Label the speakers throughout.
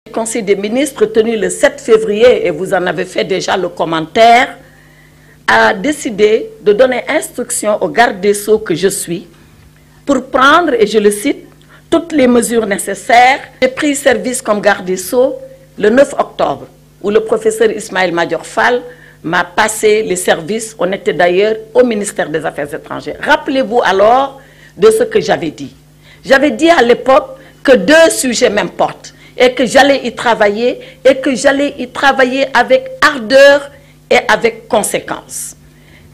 Speaker 1: Le Conseil des ministres tenu le 7 février, et vous en avez fait déjà le commentaire, a décidé de donner instruction au garde des Sceaux que je suis pour prendre, et je le cite, toutes les mesures nécessaires. J'ai pris service comme garde des Sceaux le 9 octobre, où le professeur Ismaël Madior Fall m'a passé les services. On était d'ailleurs au ministère des Affaires étrangères. Rappelez-vous alors de ce que j'avais dit. J'avais dit à l'époque que 2 sujets m'importent et que j'allais y travailler avec ardeur et avec conséquence.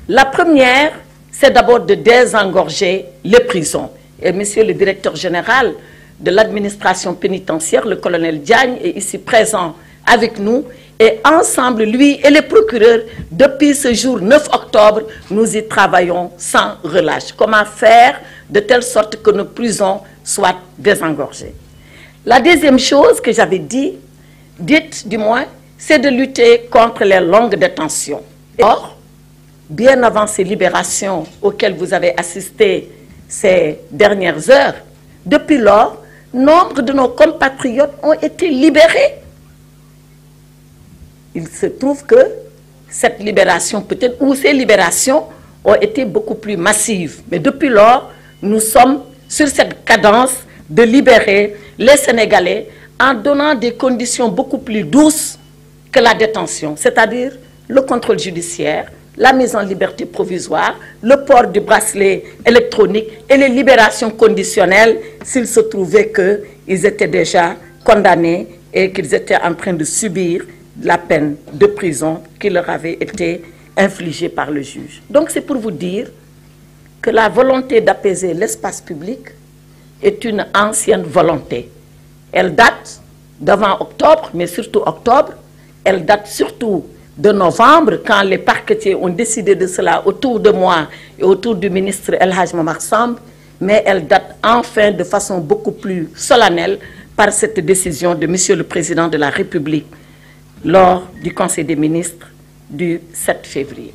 Speaker 1: La première, c'est d'abord de désengorger les prisons. Et monsieur le directeur général de l'administration pénitentiaire, le colonel Diagne, est ici présent avec nous. Et ensemble, lui et les procureurs, depuis ce jour 9 octobre, nous y travaillons sans relâche. Comment faire de telle sorte que nos prisons soient désengorgées. La deuxième chose que j'avais dite du moins, c'est de lutter contre les longues détentions. Or, bien avant ces libérations auxquelles vous avez assisté ces dernières heures, depuis lors, nombre de nos compatriotes ont été libérés. Il se trouve que cette libération, peut-être, ou ces libérations ont été beaucoup plus massives. Mais depuis lors, nous sommes sur cette cadence de libérer les Sénégalais en donnant des conditions beaucoup plus douces que la détention, c'est-à-dire le contrôle judiciaire, la mise en liberté provisoire, le port du bracelet électronique et les libérations conditionnelles s'il se trouvait qu'ils étaient déjà condamnés et qu'ils étaient en train de subir la peine de prison qui leur avait été infligée par le juge. Donc c'est pour vous dire que la volonté d'apaiser l'espace public est une ancienne volonté. Elle date d'avant octobre, mais surtout octobre. Elle date surtout de novembre, quand les parquetiers ont décidé de cela autour de moi et autour du ministre El Hadj Momar Samb, mais elle date enfin de façon beaucoup plus solennelle par cette décision de Monsieur le Président de la République lors du Conseil des ministres du 7 février.